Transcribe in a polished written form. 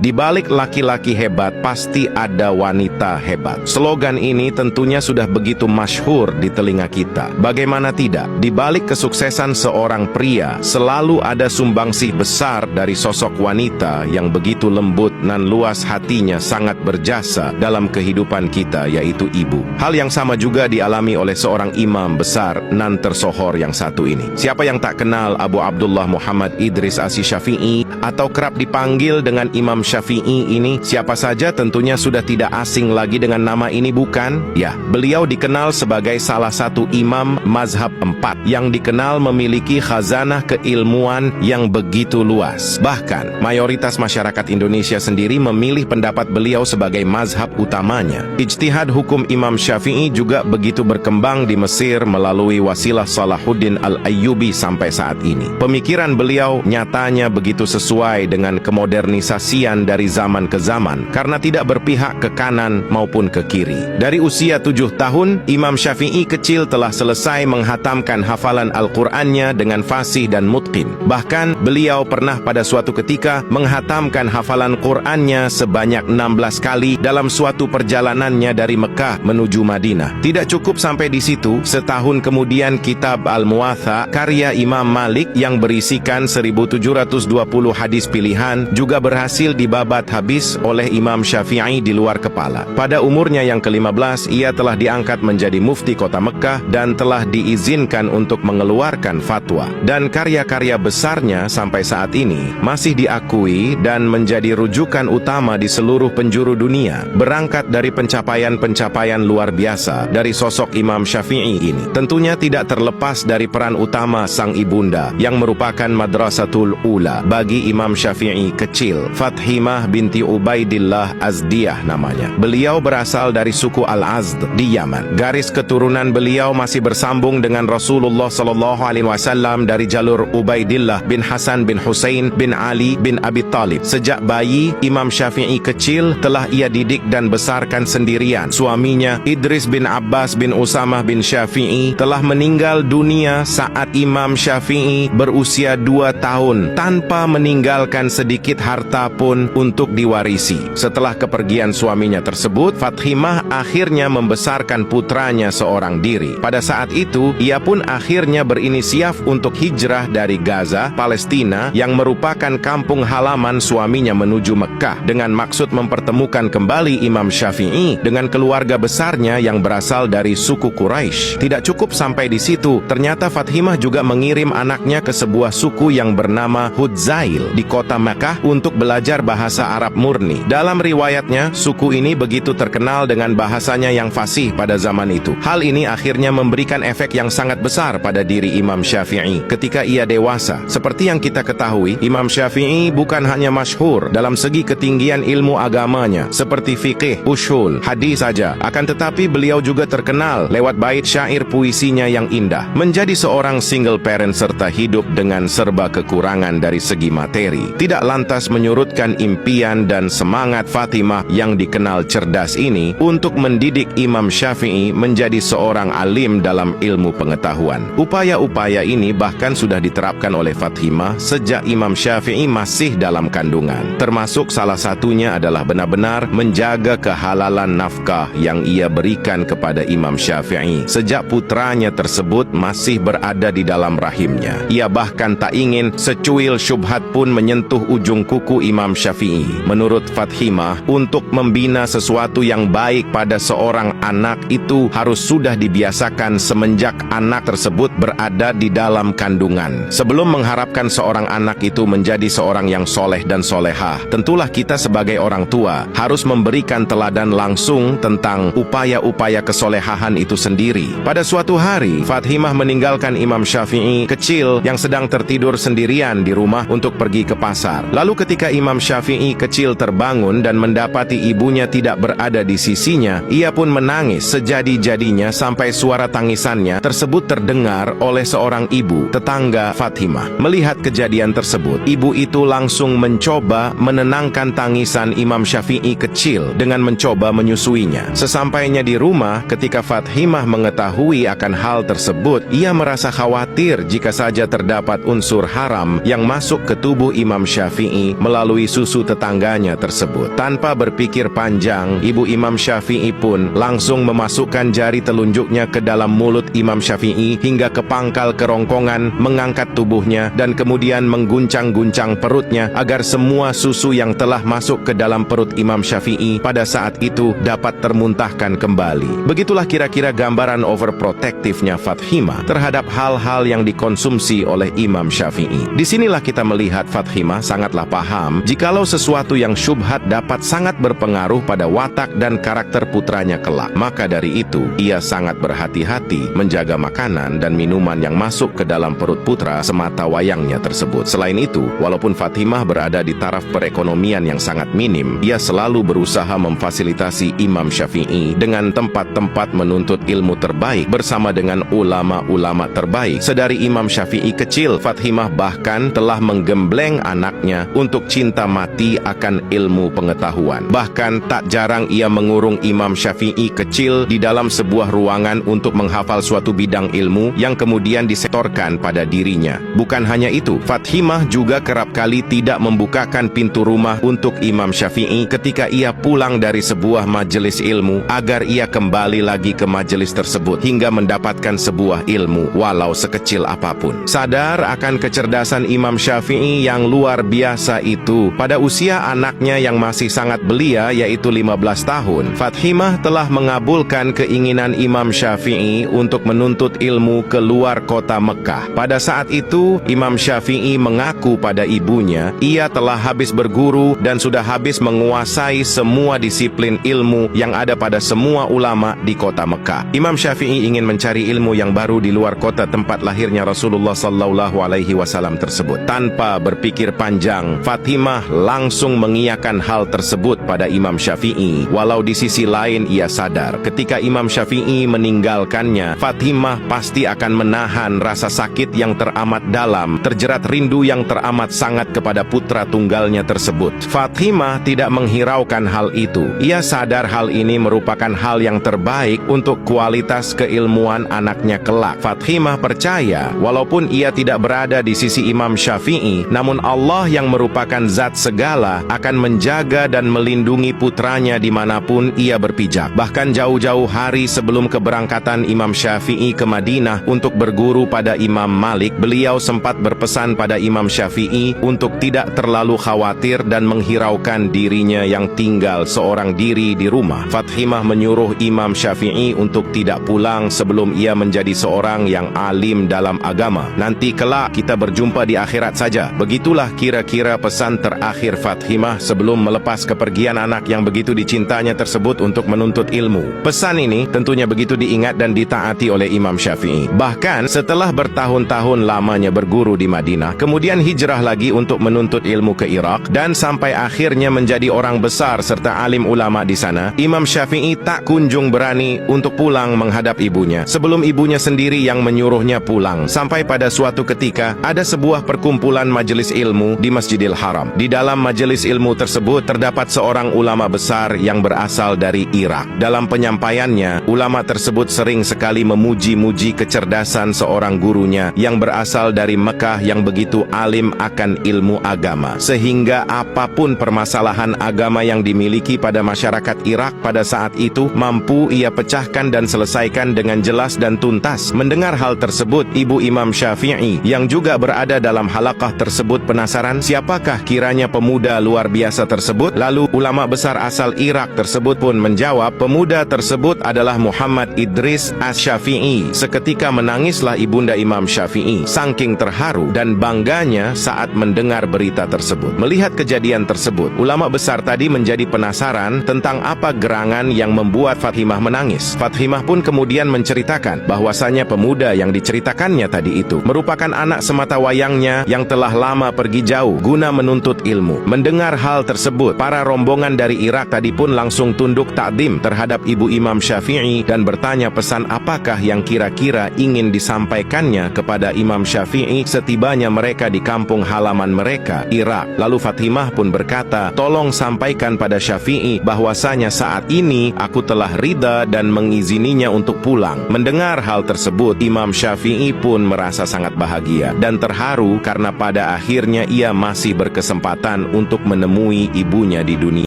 Di balik laki-laki hebat, pasti ada wanita hebat. Slogan ini tentunya sudah begitu masyhur di telinga kita. Bagaimana tidak? Di balik kesuksesan seorang pria, selalu ada sumbangsih besar dari sosok wanita yang begitu lembut dan luas hatinya, sangat berjasa dalam kehidupan kita, yaitu ibu. Hal yang sama juga dialami oleh seorang imam besar nan tersohor yang satu ini. Siapa yang tak kenal Abu Abdullah Muhammad Idris Asy-Syafi'i atau kerap dipanggil dengan Imam Syafi'i ini? Siapa saja tentunya sudah tidak asing lagi dengan nama ini, bukan? Ya, beliau dikenal sebagai salah satu imam mazhab 4 yang dikenal memiliki khazanah keilmuan yang begitu luas. Bahkan, mayoritas masyarakat Indonesia sendiri memilih pendapat beliau sebagai mazhab utamanya. Ijtihad hukum Imam Syafi'i juga begitu berkembang di Mesir melalui wasilah Salahuddin Al-Ayyubi sampai saat ini. Pemikiran beliau nyatanya begitu sesuai dengan kemodernisasian dari zaman ke zaman karena tidak berpihak ke kanan maupun ke kiri. Dari usia 7 tahun, Imam Syafi'i kecil telah selesai menghatamkan hafalan Al-Qur'annya dengan fasih dan mutqin. Bahkan beliau pernah pada suatu ketika menghatamkan hafalan Qur'annya sebanyak 16 kali dalam suatu perjalanannya dari Mekah menuju Madinah. Tidak cukup sampai di situ, setahun kemudian kitab Al-Muwatta karya Imam Malik yang berisikan 1720 hadis pilihan juga berhasil dibabat habis oleh Imam Syafi'i di luar kepala. Pada umurnya yang ke-15, ia telah diangkat menjadi mufti kota Mekah dan telah diizinkan untuk mengeluarkan fatwa. Dan karya-karya besarnya sampai saat ini masih diakui dan menjadi rujukan utama di seluruh penjuru dunia. Berangkat dari pencapaian-pencapaian luar biasa dari sosok Imam Syafi'i ini, tentunya tidak terlepas dari peran utama sang ibunda yang merupakan madrasatul ula bagi Imam Syafi'i kecil, Fathimah binti Ubaidillah Azdiyah namanya. Beliau berasal dari suku Al-Azd di Yaman. Garis keturunan beliau masih bersambung dengan Rasulullah SAW dari jalur Ubaidillah bin Hasan bin Husain bin Ali bin Abi Talib. Sejak bayi, Imam Syafi'i kecil telah ia didik dan besarkan sendirian. Suaminya, Idris bin Abbas bin Usamah bin Syafi'i, telah meninggal dunia saat Imam Syafi'i berusia 2 tahun tanpa meninggalkan sedikit harta pun untuk diwarisi. Setelah kepergian suaminya tersebut, Fathimah akhirnya membesarkan putranya seorang diri. Pada saat itu, ia pun akhirnya berinisiatif untuk hijrah dari Gaza, Palestina, yang merupakan kampung halaman suaminya menuju Mekah dengan maksud mempertemukan kembali Imam Syafi'i dengan keluarga besarnya yang berasal dari suku Quraisy. Tidak cukup sampai di situ, ternyata Fathimah juga mengirim anaknya ke sebuah suku yang bernama Hudzail di kota Mekah untuk belajar bahasa Arab murni. Dalam riwayatnya, suku ini begitu terkenal dengan bahasanya yang fasih pada zaman itu. Hal ini akhirnya memberikan efek yang sangat besar pada diri Imam Syafi'i ketika ia dewasa. Seperti yang kita ketahui, Imam Syafi'i bukan hanya masyhur dalam segi ketinggian ilmu agamanya seperti fikih, ushul, hadis saja, akan tetapi beliau juga terkenal lewat bait syair puisinya yang indah. Menjadi seorang single parent serta hidup dengan serba kekurangan dari segi materi tidak lantas menyurutkan impian dan semangat Fatimah yang dikenal cerdas ini untuk mendidik Imam Syafi'i menjadi seorang alim dalam ilmu pengetahuan. Upaya-upaya ini bahkan sudah diterapkan oleh Fatimah sejak Imam Syafi'i masih dalam kandungan. Termasuk salah satunya adalah benar-benar menjaga kehalalan nafkah yang ia berikan kepada Imam Syafi'i sejak putranya tersebut masih berada di dalam rahimnya. Ia bahkan tak ingin secuil syubhat pun menyentuh ujung kuku Imam Syafi'i. Menurut Fathimah, untuk membina sesuatu yang baik pada seorang anak itu harus sudah dibiasakan semenjak anak tersebut berada di dalam kandungan. Sebelum mengharapkan seorang anak itu menjadi seorang yang soleh dan solehah, tentulah kita sebagai orang tua harus memberikan teladan langsung tentang upaya-upaya kesolehahan itu sendiri. Pada suatu hari, Fathimah meninggalkan Imam Syafi'i kecil yang sedang tertidur sendirian di rumah untuk pergi ke pasar. Lalu ketika Imam Syafi'i kecil terbangun dan mendapati ibunya tidak berada di sisinya, ia pun menangis sejadi-jadinya sampai suara tangisannya tersebut terdengar oleh seorang ibu, tetangga Fathimah. Melihat kejadian tersebut, ibu itu langsung mencoba menenangkan tangisan Imam Syafi'i kecil dengan mencoba menyusuinya. Sesampainya di rumah, ketika Fathimah mengetahui akan hal tersebut, ia merasa khawatir jika saja terdapat unsur haram yang masuk ke tubuh Imam Syafi'i melalui susu susu tetangganya tersebut. Tanpa berpikir panjang, ibu Imam Syafi'i pun langsung memasukkan jari telunjuknya ke dalam mulut Imam Syafi'i hingga ke pangkal kerongkongan, mengangkat tubuhnya dan kemudian mengguncang-guncang perutnya agar semua susu yang telah masuk ke dalam perut Imam Syafi'i pada saat itu dapat termuntahkan kembali. Begitulah kira-kira gambaran overprotectivenya Fathimah terhadap hal-hal yang dikonsumsi oleh Imam Syafi'i. Disinilah kita melihat Fathimah sangatlah paham jikalau sesuatu yang syubhat dapat sangat berpengaruh pada watak dan karakter putranya kelak. Maka dari itu, ia sangat berhati-hati menjaga makanan dan minuman yang masuk ke dalam perut putra semata wayangnya tersebut. Selain itu, walaupun Fathimah berada di taraf perekonomian yang sangat minim, ia selalu berusaha memfasilitasi Imam Syafi'i dengan tempat-tempat menuntut ilmu terbaik bersama dengan ulama-ulama terbaik. Sedari Imam Syafi'i kecil, Fathimah bahkan telah menggembleng anaknya untuk cinta mati akan ilmu pengetahuan. Bahkan tak jarang ia mengurung Imam Syafi'i kecil di dalam sebuah ruangan untuk menghafal suatu bidang ilmu yang kemudian disetorkan pada dirinya. Bukan hanya itu, Fathimah juga kerap kali tidak membukakan pintu rumah untuk Imam Syafi'i ketika ia pulang dari sebuah majelis ilmu agar ia kembali lagi ke majelis tersebut hingga mendapatkan sebuah ilmu walau sekecil apapun. Sadar akan kecerdasan Imam Syafi'i yang luar biasa itu, pada usia anaknya yang masih sangat belia yaitu 15 tahun, Fathimah telah mengabulkan keinginan Imam Syafi'i untuk menuntut ilmu ke luar kota Mekah. Pada saat itu, Imam Syafi'i mengaku pada ibunya, ia telah habis berguru dan sudah habis menguasai semua disiplin ilmu yang ada pada semua ulama di kota Mekah. Imam Syafi'i ingin mencari ilmu yang baru di luar kota tempat lahirnya Rasulullah SAW tersebut. Tanpa berpikir panjang, Fathimah langsung mengiyakan hal tersebut pada Imam Syafi'i. Walau di sisi lain ia sadar, ketika Imam Syafi'i meninggalkannya, Fathimah pasti akan menahan rasa sakit yang teramat dalam, terjerat rindu yang teramat sangat kepada putra tunggalnya tersebut. Fathimah tidak menghiraukan hal itu. Ia sadar hal ini merupakan hal yang terbaik untuk kualitas keilmuan anaknya kelak. Fathimah percaya, walaupun ia tidak berada di sisi Imam Syafi'i, namun Allah yang merupakan zat segala akan menjaga dan melindungi putranya dimanapun ia berpijak. Bahkan jauh-jauh hari sebelum keberangkatan Imam Syafi'i ke Madinah untuk berguru pada Imam Malik, beliau sempat berpesan pada Imam Syafi'i untuk tidak terlalu khawatir dan menghiraukan dirinya yang tinggal seorang diri di rumah. Fathimah menyuruh Imam Syafi'i untuk tidak pulang sebelum ia menjadi seorang yang alim dalam agama. Nanti kelak kita berjumpa di akhirat saja. Begitulah kira-kira pesan terakhir Fathimah sebelum melepas kepergian anak yang begitu dicintanya tersebut untuk menuntut ilmu. Pesan ini tentunya begitu diingat dan ditaati oleh Imam Syafi'i. Bahkan setelah bertahun-tahun lamanya berguru di Madinah, kemudian hijrah lagi untuk menuntut ilmu ke Irak dan sampai akhirnya menjadi orang besar serta alim ulama di sana, Imam Syafi'i tak kunjung berani untuk pulang menghadap ibunya sebelum ibunya sendiri yang menyuruhnya pulang. Sampai pada suatu ketika ada sebuah perkumpulan majelis ilmu di Masjidil Haram. Di dalam majelis ilmu tersebut terdapat seorang ulama besar yang berasal dari Irak. Dalam penyampaiannya, ulama tersebut sering sekali memuji-muji kecerdasan seorang gurunya yang berasal dari Mekah yang begitu alim akan ilmu agama, sehingga apapun permasalahan agama yang dimiliki pada masyarakat Irak pada saat itu mampu ia pecahkan dan selesaikan dengan jelas dan tuntas. Mendengar hal tersebut, ibu Imam Syafi'i yang juga berada dalam halaqah tersebut penasaran siapakah kiranya pemuda luar biasa tersebut. Lalu ulama besar asal Irak tersebut pun menjawab, pemuda tersebut adalah Muhammad Idris Asy-Syafi'i. Seketika menangislah ibunda Imam Syafi'i saking terharu dan bangganya saat mendengar berita tersebut. Melihat kejadian tersebut, ulama besar tadi menjadi penasaran tentang apa gerangan yang membuat Fathimah menangis. Fathimah pun kemudian menceritakan bahwasanya pemuda yang diceritakannya tadi itu merupakan anak semata wayangnya yang telah lama pergi jauh guna menuntut ilmu. Mendengar hal tersebut, para rombongan dari Irak tadi pun langsung tunduk takdim terhadap ibu Imam Syafi'i dan bertanya pesan apakah yang kira-kira ingin disampaikannya kepada Imam Syafi'i setibanya mereka di kampung halaman mereka, Irak. Lalu Fathimah pun berkata, tolong sampaikan pada Syafi'i bahwasanya saat ini aku telah ridha dan mengizininya untuk pulang. Mendengar hal tersebut, Imam Syafi'i pun merasa sangat bahagia dan terharu karena pada akhirnya ia masih berkesempatan Tuhan untuk menemui ibunya di dunia.